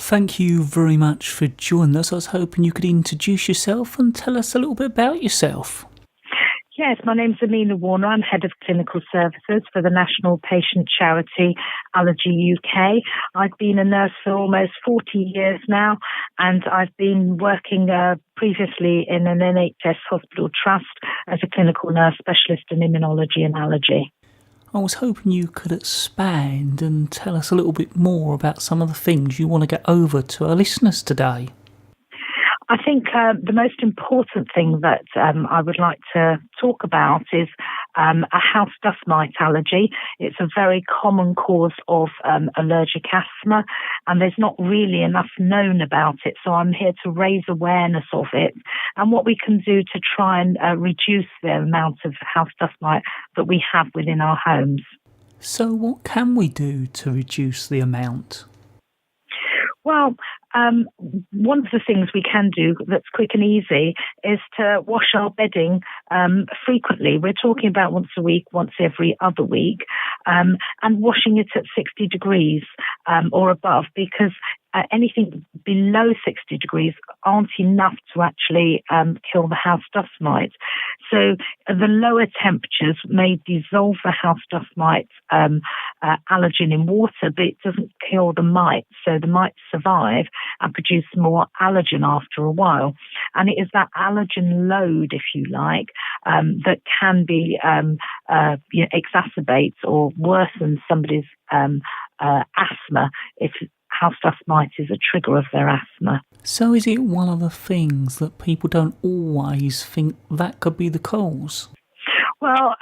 Thank you very much for joining us. I was hoping you could introduce yourself and tell us a little bit about yourself. Yes, my name's Amena Warner. I'm Head of Clinical Services for the national patient charity Allergy UK. I've been a nurse for almost 40 years now, and I've been working previously in an NHS hospital trust as a clinical nurse specialist in immunology and allergy. I was hoping you could expand and tell us a little bit more about some of the things you want to get over to our listeners today. I think the most important thing that I would like to talk about is a house dust mite allergy. It's a very common cause of allergic asthma, and there's not really enough known about it. So I'm here to raise awareness of it and what we can do to try and reduce the amount of house dust mite that we have within our homes. So what can we do to reduce the amount? Well, one of the things we can do that's quick and easy is to wash our bedding frequently. We're talking about once a week, once every other week, and washing it at 60 degrees or above, because anything below 60 degrees aren't enough to actually kill the house dust mite. So the lower temperatures may dissolve the house dust mite allergen in water, but it doesn't kill the mite. So the mites survive and produce more allergen after a while. And it is that allergen load, if you like, that can be exacerbates or worsens somebody's asthma if house dust mite is a trigger of their asthma. So is it one of the things that people don't always think that could be the cause? Well,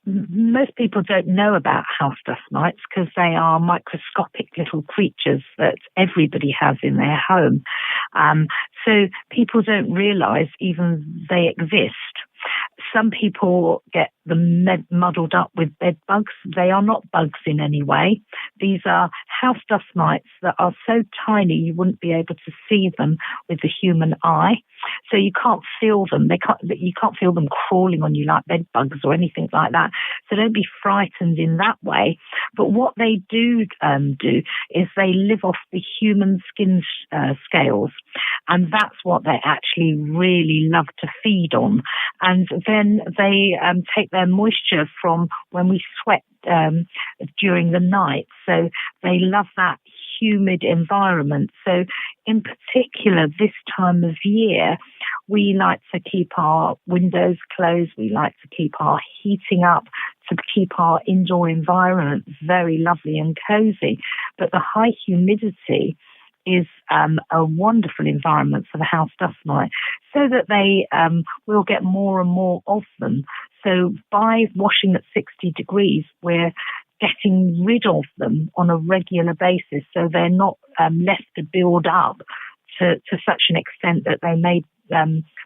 most people don't know about house dust mites because they are microscopic little creatures that everybody has in their home. So people don't realise even they exist. Some people get them muddled up with bed bugs. They are not bugs in any way. These are house dust mites that are so tiny you wouldn't be able to see them with the human eye. So you can't feel them. You can't feel them crawling on you like bed bugs or anything like that. So don't be frightened in that way. But what they do is they live off the human skin scales, and that's what they actually really love to feed on. And then they take their moisture from when we sweat during the night. So they love that humid environment. So in particular, this time of year, we like to keep our windows closed. We like to keep our heating up to keep our indoor environment very lovely and cozy. But the high humidity is a wonderful environment for the house dust mite, so that they will get more and more of them. So by washing at 60 degrees, we're getting rid of them on a regular basis, so they're not left to build up to such an extent that they may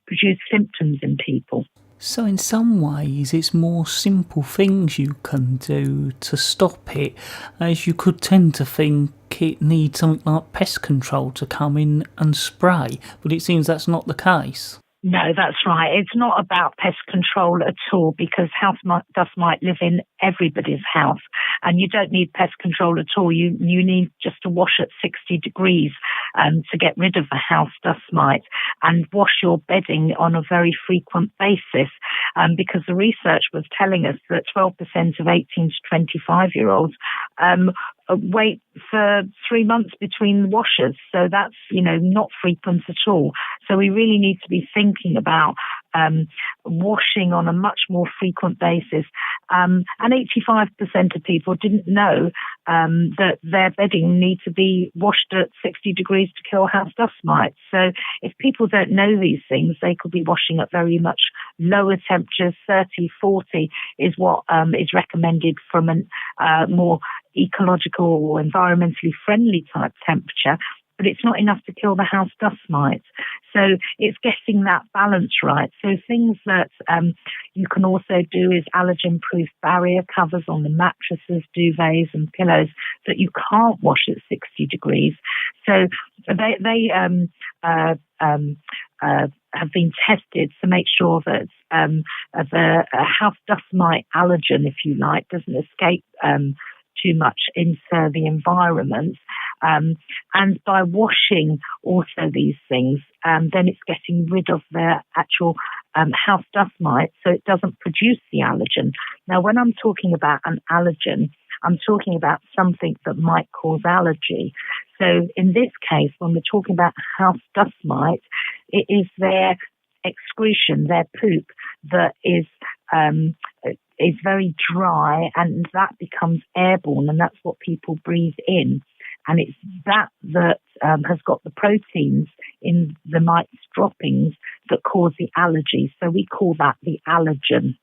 produce symptoms in people. So in some ways it's more simple things you can do to stop it, as you could tend to think it needs something like pest control to come in and spray, but it seems that's not the case. No, that's right. It's not about pest control at all, because house dust might live in everybody's house, and you don't need pest control at all. You need just to wash at 60 degrees to get rid of the house dust mite, and wash your bedding on a very frequent basis, because the research was telling us that 12% of 18 to 25-year-olds wait for 3 months between washes. So that's, not frequent at all. So we really need to be thinking about washing on a much more frequent basis. And 85% of people didn't know that their bedding needs to be washed at 60 degrees to kill house dust mites. So if people don't know these things, they could be washing at very much lower temperatures. 30, 40 is what is recommended from a more ecological or environmentally friendly type temperature, but it's not enough to kill the house dust mite. So it's getting that balance right. So things that you can also do is allergen-proof barrier covers on the mattresses, duvets and pillows that you can't wash at 60 degrees. So they have been tested to make sure that the house dust mite allergen, if you like, doesn't escape too much into the environment. And by washing also these things, then it's getting rid of their actual house dust mites, so it doesn't produce the allergen. Now, when I'm talking about an allergen, I'm talking about something that might cause allergy. So in this case, when we're talking about house dust mite, it is their excretion, their poop, that is very dry, and that becomes airborne, and that's what people breathe in. And it's that has got the proteins in the mite's droppings that cause the allergy. So we call that the allergen.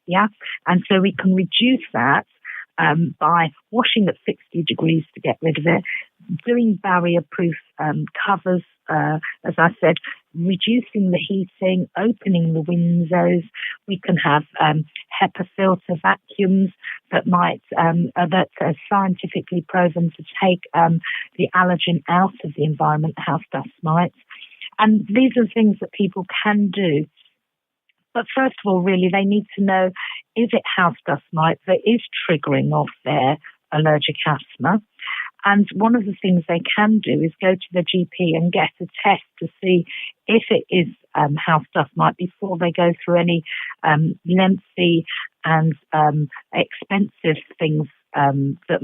Yeah, and so we can reduce that by washing at 60 degrees to get rid of it, doing barrier-proof covers, as I said, reducing the heating, opening the windows. We can have HEPA filter vacuums that are scientifically proven to take the allergen out of the environment, house dust mites. And these are things that people can do. But first of all, really, they need to know, is it house dust mite that is triggering off their allergic asthma? And one of the things they can do is go to the GP and get a test to see if it is house dust mite before they go through any lengthy and expensive things that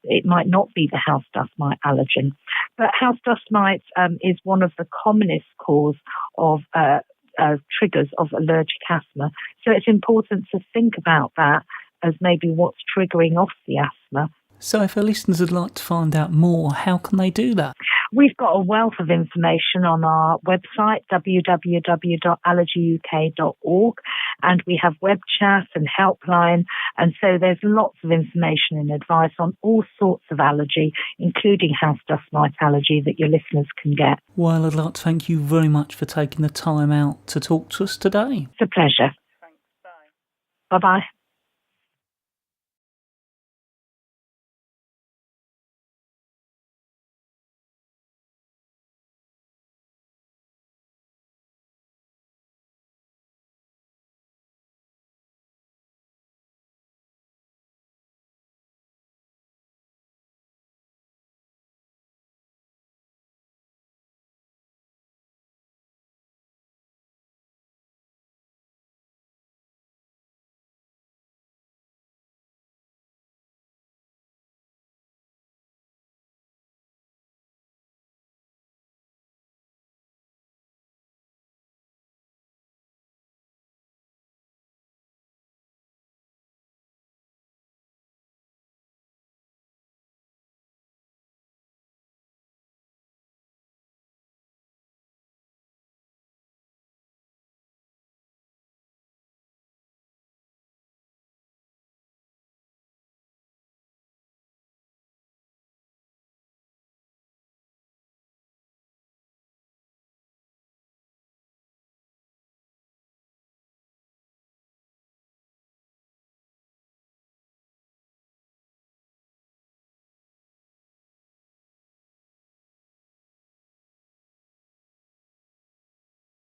it might not be the house dust mite allergen. But house dust mite is one of the commonest cause of triggers of allergic asthma. So it's important to think about that as maybe what's triggering off the asthma. So if our listeners would like to find out more, how can they do that? We've got a wealth of information on our website, www.allergyuk.org, and we have web chat and helpline, and so there's lots of information and advice on all sorts of allergy, including house dust mite allergy, that your listeners can get. Well, I'd like to thank you very much for taking the time out to talk to us today. It's a pleasure. Thanks. Bye. Bye-bye.